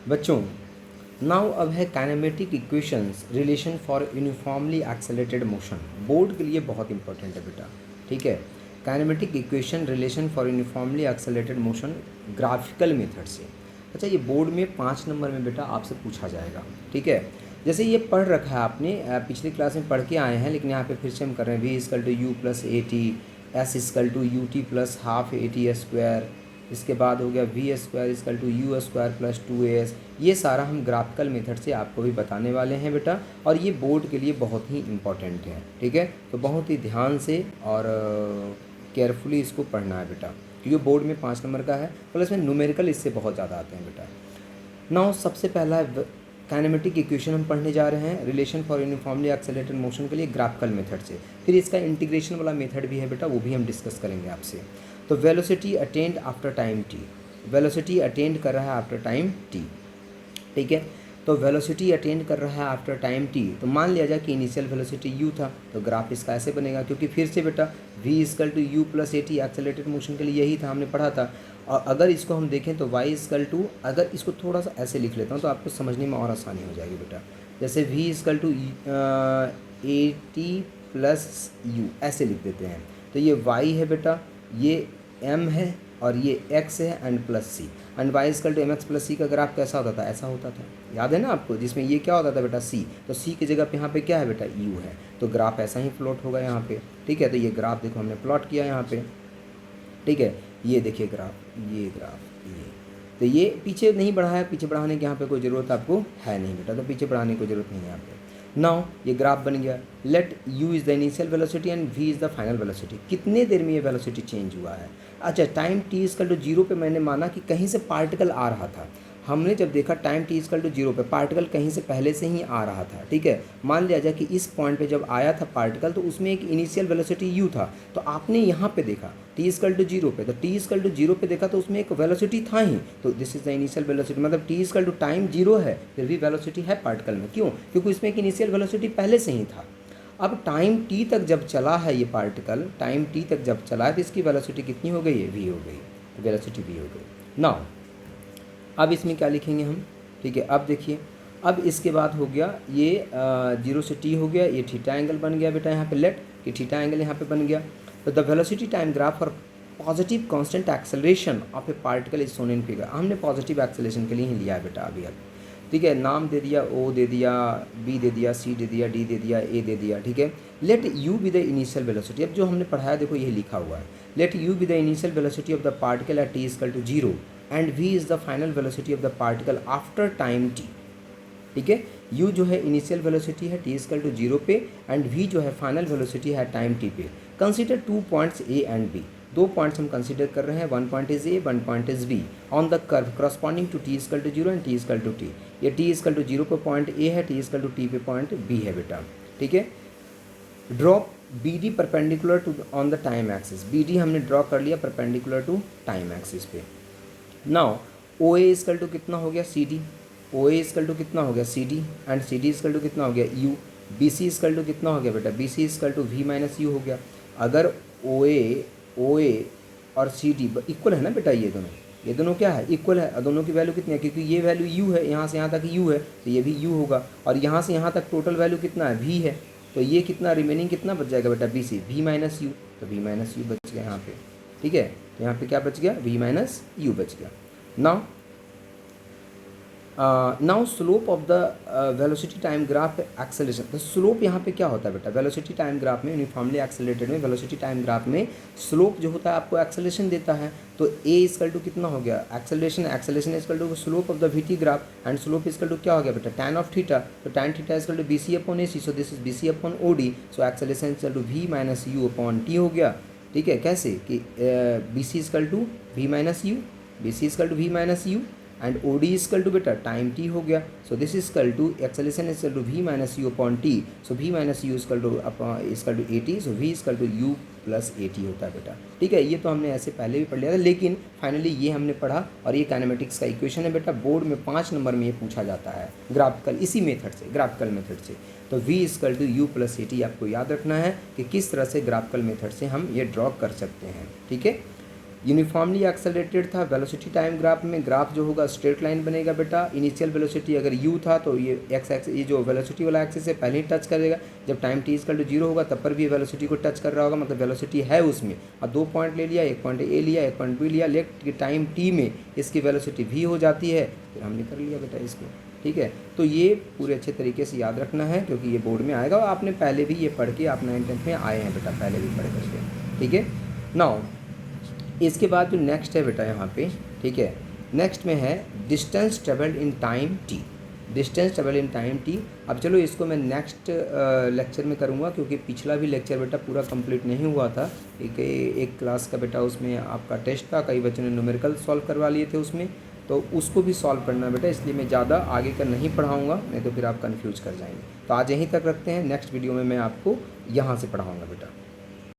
बच्चों नाउ अब है kinematic equations relation for uniformly accelerated motion. Board के लिए बहुत इंपॉर्टेंट है बेटा, ठीक है। Kinematic equation relation for uniformly accelerated motion graphical method से। अच्छा, ये बोर्ड में 5 नंबर में बेटा आपसे पूछा जाएगा, ठीक है। जैसे ये पढ़ रखा है आपने, पिछली क्लास में पढ़ के आए हैं, लेकिन यहाँ पे फिर से हम कर रहे हैं। V is equal to U plus A T, S is equal to U T plus half A T square, इसके बाद हो गया V square is equal to U square plus 2as। ये सारा हम ग्राफिकल मेथड से आपको भी बताने वाले हैं बेटा, और ये बोर्ड के लिए बहुत ही इम्पॉर्टेंट है, ठीक है। तो बहुत ही ध्यान से और केयरफुली इसको पढ़ना है बेटा, क्योंकि बोर्ड में 5 नंबर का है, प्लस में न्यूमेरिकल इससे बहुत ज़्यादा आते हैं बेटा। नाउ सबसे पहला काइनेमेटिक इक्वेशन हम पढ़ने जा रहे हैं relation for uniformly accelerated motion के लिए ग्राफिकल मेथड से। फिर इसका इंटीग्रेशन वाला मेथड भी है बेटा, वो भी हम डिस्कस करेंगे आपसे। तो velocity attend after time T, velocity attend कर रहा है आफ्टर टाइम टी, ठीक है। तो वेलोसिटी अटेंड कर रहा है आफ्टर टाइम टी, तो मान लिया जाए कि इनिशियल वेलोसिटी u था, तो ग्राफ इसका ऐसे बनेगा, क्योंकि फिर से बेटा v is equal to U plus A T accelerated motion के लिए यही था, हमने पढ़ा था। और अगर इसको हम देखें तो y इजकल टू, अगर इसको थोड़ा सा ऐसे लिख लेता हूँ तो आपको समझने में और आसानी हो जाएगी बेटा। जैसे v is equal to A T plus U ऐसे लिख देते हैं, तो ये y है बेटा, ये m है, और ये x है and plus C, and y is equal to M X plus C का ग्राफ कैसा होता था, ऐसा होता था, याद है ना आपको, जिसमें ये क्या होता था बेटा c, तो c की जगह पे यहाँ पे क्या है बेटा u है, तो ग्राफ ऐसा ही प्लॉट होगा यहाँ पे, ठीक है। तो ये ग्राफ देखो हमने प्लॉट किया यहाँ पे, ठीक है। ये देखिए ग्राफ, ये ग्राफ, ये तो ये पीछे नहीं बढ़ाया, पीछे बढ़ाने की यहाँ पे कोई ज़रूरत आपको है नहीं बेटा, तो पीछे बढ़ाने की ज़रूरत नहीं है यहाँ पे। नाउ ये ग्राफ बन गया, let u is the initial velocity and v is the final velocity. कितने देर में ये वेलोसिटी चेंज हुआ है। अच्छा, टाइम t इजकल टू 0 पे मैंने माना कि कहीं से पार्टिकल आ रहा था, हमने जब देखा टाइम t इजकल टू 0 पे पार्टिकल कहीं से पहले से ही आ रहा था, ठीक है। मान लिया जाए कि इस पॉइंट पे जब आया था पार्टिकल, तो उसमें एक इनिशियल वेलोसिटी u था, तो आपने यहाँ पे देखा t इजकल टू 0 पे, तो t इजकल टू 0 पे देखा तो उसमें एक वेलोसिटी था ही, तो this is the initial velocity, मतलब t इजकल टू टाइम 0 है, फिर भी वेलोसिटी है पार्टिकल में, क्यों, क्योंकि इसमें एक इनिशियल वेलोसिटी पहले से ही था। अब टाइम t तक जब चला है ये पार्टिकल, टाइम t तक जब चला है, तो इसकी वेलोसिटी कितनी हो गई है, v हो गई, वेलोसिटी v हो गई। नाउ अब इसमें क्या लिखेंगे हम, ठीक है। अब देखिए, अब इसके बाद हो गया ये 0 से t हो गया, ये थीटा एंगल बन गया बेटा यहाँ पे, लेट कि थीटा एंगल यहाँ पे बन गया। तो the velocity time graph for positive constant acceleration of A particle is shown in figure. हमने पॉजिटिव एक्सेलरेशन के लिए ही लिया है बेटा अभी अब, ठीक है। नाम दे दिया, ओ दे दिया, बी दे दिया, सी दे दिया, डी दे दिया, ए दे दिया, ठीक है। Let U be the initial velocity, अब जो हमने पढ़ाया देखो ये लिखा हुआ है, let U be the initial velocity of the particle at टी is equal to 0 and v is the final velocity of the particle after time t, ठीक है। u जो है इनिशियल वेलोसिटी है t इजकल टू 0 पे, एंड v जो है final velocity है टाइम t पे। Consider 2 points a and b, 2 points हम कंसीडर कर रहे हैं, 1 point is a, 1 point is b on the curve corresponding to t is equal to 0 and t is equal to t। ये t is equal to 0 पे point a है, t is equal to t पे point b है बेटा, ठीक है। Drop BD perpendicular to on the time axis, BD हमने draw कर लिया परपेंडिकुलर टू टाइम एक्सिस पे। नाउ OA इजकल टू कितना हो गया CD, OA इजकल टू कितना हो गया CD, and CD is equal to कितना हो गया U, BC इजकल टू कितना हो गया बेटा, BC is equal to V minus U हो गया। अगर OA और CD इक्वल है ना बेटा, ये दोनों क्या है, इक्वल है, और दोनों की वैल्यू कितनी है, क्योंकि ये वैल्यू U है, यहाँ से यहाँ तक U है, तो ये भी U होगा, और यहाँ से यहाँ तक टोटल वैल्यू कितना है, V है, तो ये कितना रिमेनिंग कितना बच जाएगा बेटा, BC V माइनस U, तो V माइनस U बच गया यहाँ पे, ठीक है। तो यहाँ पे क्या बच गया, V माइनस U बच गया। Now slope of the velocity time graph acceleration, तो स्लोप यहाँ पे क्या होता है बेटा, वेलोसिटी टाइम ग्राफ में यूनिफॉर्मली एक्सेलरेटेड में वेलोसिटी टाइम ग्राफ में स्लोप जो होता है आपको एक्सेलरेशन देता है, तो a इजकल टू कितना हो गया, acceleration is equal to slope of the VT graph, and slope is equal to क्या हो गया बेटा, tan ऑफ थीटा, तो tan theta is equal to BC upon AC, so this is BC upon OD, so acceleration is equal to V minus U upon T हो गया, ठीक है। कैसे कि BC is equal to V minus U, BC is equal to V minus U and OD is equal to बेटा time t हो गया, so this is equal to acceleration is equal to V minus U upon T, so V minus U is equal to AT, so V is equal to U plus AT होता है बेटा, ठीक है। ये तो हमने ऐसे पहले भी पढ़ लिया था, लेकिन फाइनली ये हमने पढ़ा, और ये काइनेमेटिक्स का इक्वेशन है बेटा, बोर्ड में 5 नंबर में ये पूछा जाता है ग्राफिकल, इसी मेथड से, ग्राफिकल मेथड से। तो V is equal to U plus AT आपको याद रखना है कि किस तरह से ग्राफिकल मेथड से हम ये ड्रॉ कर सकते हैं, ठीक है। यूनिफॉर्मली एक्सेलरेटेड था, वेलोसिटी टाइम ग्राफ में ग्राफ जो होगा स्ट्रेट लाइन बनेगा बेटा। इनिशियल वेलोसिटी अगर यू था तो ये एक्स एक्स ये जो वेलोसिटी वाला एक्सिस है पहले ही टच करेगा, जब टाइम टी इक्वल टू 0 होगा तब पर भी वेलोसिटी को टच कर रहा होगा, मतलब वेलोसिटी है उसमें। और 2 पॉइंट ले लिया, एक पॉइंट ए लिया, एक पॉइंट बी लिया, लेट टाइम टी में इसकी वेलोसिटी भी हो जाती है, फिर हमने कर लिया बेटा इसको, ठीक है। तो ये पूरे अच्छे तरीके से याद रखना है क्योंकि ये बोर्ड में आएगा और आपने पहले भी ये पढ़ के आप 9th-10th में आए हैं बेटा, पहले भी पढ़ करके, ठीक है। नाउ इसके बाद जो नेक्स्ट है बेटा यहाँ पे, ठीक है, नेक्स्ट में है distance travelled in time T, distance travel in time T. अब चलो इसको मैं नेक्स्ट लेक्चर में करूँगा क्योंकि पिछला भी लेक्चर बेटा पूरा कंप्लीट नहीं हुआ था। एक क्लास का बेटा उसमें आपका टेस्ट था, कई बच्चों ने न्यूमेरिकल सॉल्व करवा लिए थे उसमें, तो उसको भी सॉल्व करना है बेटा, इसलिए मैं ज़्यादा आगे का नहीं पढ़ाऊँगा, नहीं तो फिर आप कन्फ्यूज़ कर जाएंगे। तो आज यहीं तक रखते हैं, नेक्स्ट वीडियो में मैं आपको यहाँ से पढ़ाऊँगा बेटा।